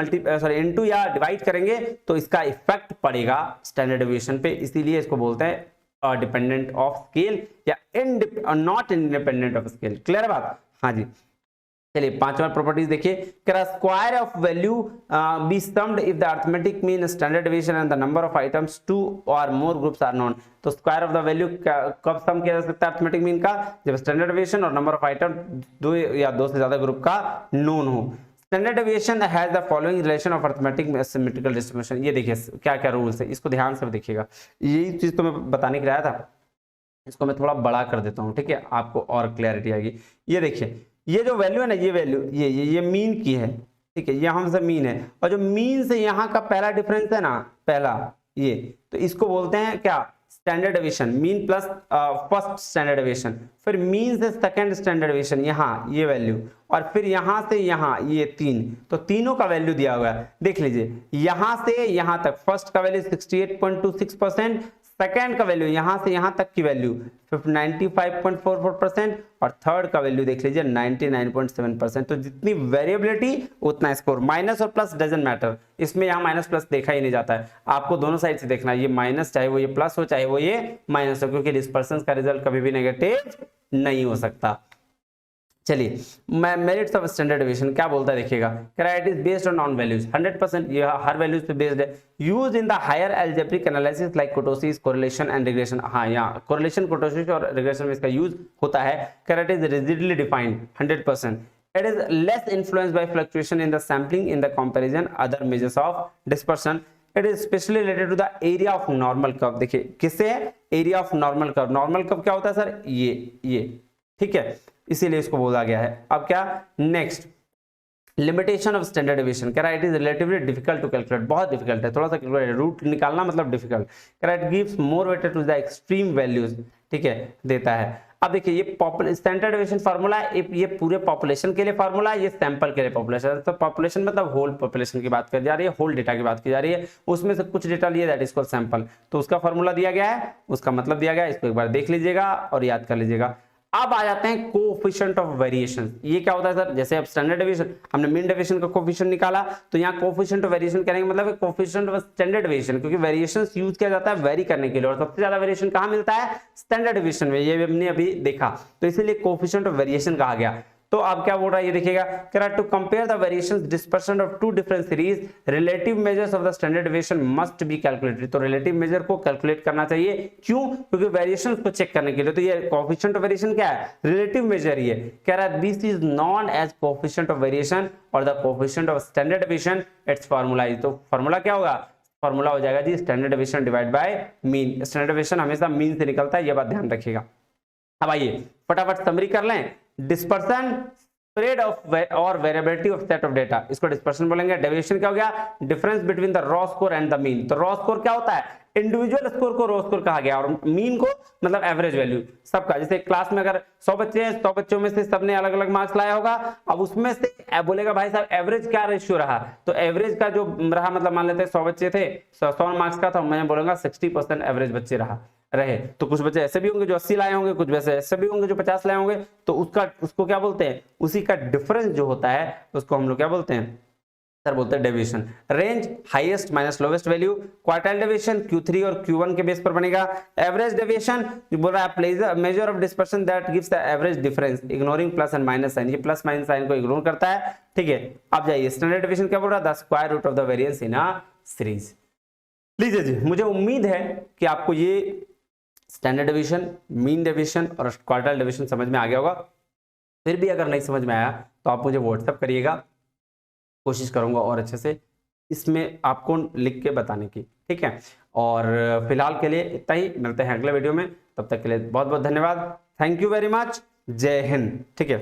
डिवाइड करेंगे तो इसका इफेक्ट पड़ेगा स्टैंडर्ड डेविएशन पे, इसीलिए इसको बोलते हैं डिपेंडेंट ऑफ स्केल या not independent of scale. Clear बात? हाँ जी। चलिए पांचवा प्रॉपर्टीज देखिए, square of value be summed if the arithmetic mean standard deviation and the number of items 2 or more groups are known. तो स्क्वायर ऑफ द वैल्यू कब sum किया जा सकता है अरिथमेटिक मीन का, जब स्टैंडर्ड डेविएशन और नंबर ऑफ आइटम 2 या 2 से ज्यादा ग्रुप का नोन हो। Standard deviation has the following relation of arithmetic symmetrical distribution. ये देखिए क्या क्या रूल्स है, इसको ध्यान से देखिएगा, यही चीज तो मैं बताने के लिए आया था। इसको मैं थोड़ा बड़ा कर देता हूँ, ठीक है, आपको और क्लैरिटी आएगी। ये देखिए ये जो वैल्यू है ना, ये वैल्यू ये मीन की है, ठीक है, ये हमसे मीन है, और जो मीन से यहाँ का पहला डिफरेंस है ना, पहला ये, तो इसको बोलते हैं क्या, standard deviation, mean plus first standard deviation, फिर मीन से सेकंड स्टैंडर्ड डेविएशन यहाँ ये वैल्यू, और फिर यहाँ से यहाँ ये 3, तो तीनों का वैल्यू दिया हुआ है। देख लीजिए यहाँ से यहाँ तक फर्स्ट का वैल्यू 68.26%, सेकेंड का वैल्यू यहाँ से यहाँ तक की वैल्यू 95.44% और थर्ड का वैल्यू देख लीजिए 99.7%। तो जितनी वेरिएबिलिटी उतना स्कोर। माइनस और प्लस डजंट मैटर, इसमें यहाँ माइनस प्लस देखा ही नहीं जाता है, आपको दोनों साइड से देखना है, ये माइनस चाहे वो ये प्लस हो चाहे वो ये माइनस हो, क्योंकि डिस्पर्सन का रिजल्ट कभी भी नेगेटिव नहीं हो सकता। चलिए मेरिट्स ऑफ स्टैंडर्ड डेविएशन क्या बोलता है देखिएगा, it is based on non values, 100% ये हर वैल्यूज पे बेस्ड है, used in the higher algebraic analysis like kurtosis, correlation and regression. हाँ यहाँ कोरिलेशन, कुर्टोसिस और रिग्रेशन में इसका यूज होता है। It is rigidly defined 100%, it is less influenced by fluctuation in the sampling in the comparison other measures of dispersion, it is specially related to the area of normal curve. देखिए किससे है, area of normal curve. Normal curve क्या होता है sir, ये ठीक है, इसीलिए इसको बोला गया है। अब क्या next, limitation of standard deviation, कह रहा है it is relatively difficult to calculate, बहुत डिफिकल्ट है, थोड़ा सा कैलकुलेट, रूट निकालना मतलब डिफिकल्ट। कह रहा है it gives more weightage to the extreme values, ठीक है, देता है। अब देखिए ये स्टैंडर्ड डेविएशन फार्मूला, ये पूरे पॉपुलेशन के लिए फार्मूला है, ये सैंपल के लिए पॉपुलेशन। तो पॉपुलेशन मतलब होल पॉपुलेशन की बात की जा रही है, होल डेटा की बात की जा रही है, उसमें से कुछ डेटा लिए दैट इज कॉल्ड सैंपल। तो उसका फार्मूला दिया गया है, उसका मतलब दिया गया है, इसको एक बार देख लीजिएगा और याद कर लीजिएगा। अब आ जाते हैं कोएफिशिएंट ऑफ वेरिएशन। ये क्या होता है सर, जैसे अब स्टैंडर्ड डेविएशन हमने मीन डेविएशन का कोएफिशिएंट निकाला, तो यहाँ कोएफिशिएंट ऑफ वेरिएशन कहने का मतलब है कोएफिशिएंट ऑफ स्टैंडर्ड डेविएशन, क्योंकि वेरिएशंस यूज किया जाता है वेरी करने के लिए, और सबसे ज्यादा वेरिएशन कहाँ मिलता है, स्टैंडर्ड डेविएशन में, ये हमने अभी देखा, तो इसीलिए कोएफिशिएंट ऑफ वेरिएशन कहा गया। तो अब क्या बोल रहा है ये देखिएगा, कह रहा है to compare the variations dispersion of two different series, relative measures of the standard deviation must be calculated. तो रिलेटिव मेजर को कैलकुलेट करना चाहिए, क्यों, क्योंकि वेरिएशंस को चेक करने के लिए। तो ये कोएफिशिएंट ऑफ वेरिएशन क्या है, रिलेटिव मेजर ही है। कह रहा है this is known as coefficient of variation or the coefficient of standard deviation, its formula is, तो फार्मूला क्या होगा, फार्मूला हो जाएगा जी standard deviation divide by mean. Standard deviation हमेशा मीन से निकलता है, ये बात ध्यान रखिएगा। अब आइए फटाफट समरी कर लें। डिस्पर्सन, स्प्रेड ऑफ और variability of set of data, इसको डिस्पर्शन बोलेंगे। डेविएशन क्या हो गया, difference between the raw score and the mean. तो रॉ स्कोर क्या होता है, इंडिविजुअल स्कोर को रॉ स्कोर कहा गया, और मीन को मतलब एवरेज वैल्यू सबका। जैसे क्लास में अगर 100 बच्चे हैं, 100 बच्चों में से सबने अलग अलग मार्क्स लाया होगा, अब उसमें से बोलेगा भाई साहब एवरेज क्या रेशियो रहा, तो एवरेज का जो रहा, मतलब मान लेते हैं 100 बच्चे थे, 100 मार्क्स का था, मैं बोलूंगा 60% एवरेज बच्चे रहे। तो कुछ बच्चे ऐसे भी होंगे जो 80 लाए होंगे, कुछ वैसे ऐसे भी होंगे जो 50 लाए होंगे, तो उसको क्या बोलते हैं, उसी का डिफरेंस जो होता है उसको हम लोग क्या बोलते हैं सर, बोलते हैं deviation. Range highest minus lowest value, quartile deviation Q3 और Q1 के बेस पर बनेगा। एवरेज डेविएशन बोल रहा है measure of dispersion that gives the average difference ignoring plus and minus sign, ये प्लस माइनस साइन को इग्नोर करता है, ठीक है। अब जाइए स्टैंडर्ड डेविएशन क्या बोल रहा है, the square root of the variance in a series. लीजिए जी, मुझे उम्मीद है कि आपको ये स्टैंडर्ड डेविएशन, मीन डेविएशन और क्वार्टाइल डेविएशन समझ में आ गया होगा। फिर भी अगर नहीं समझ में आया तो आप मुझे व्हाट्सएप करिएगा, कोशिश करूंगा और अच्छे से इसमें आपको लिख के बताने की, ठीक है। और फिलहाल के लिए इतना ही, मिलते हैं अगले वीडियो में, तब तक के लिए बहुत बहुत धन्यवाद, थैंक यू वेरी मच, जय हिंद, ठीक है।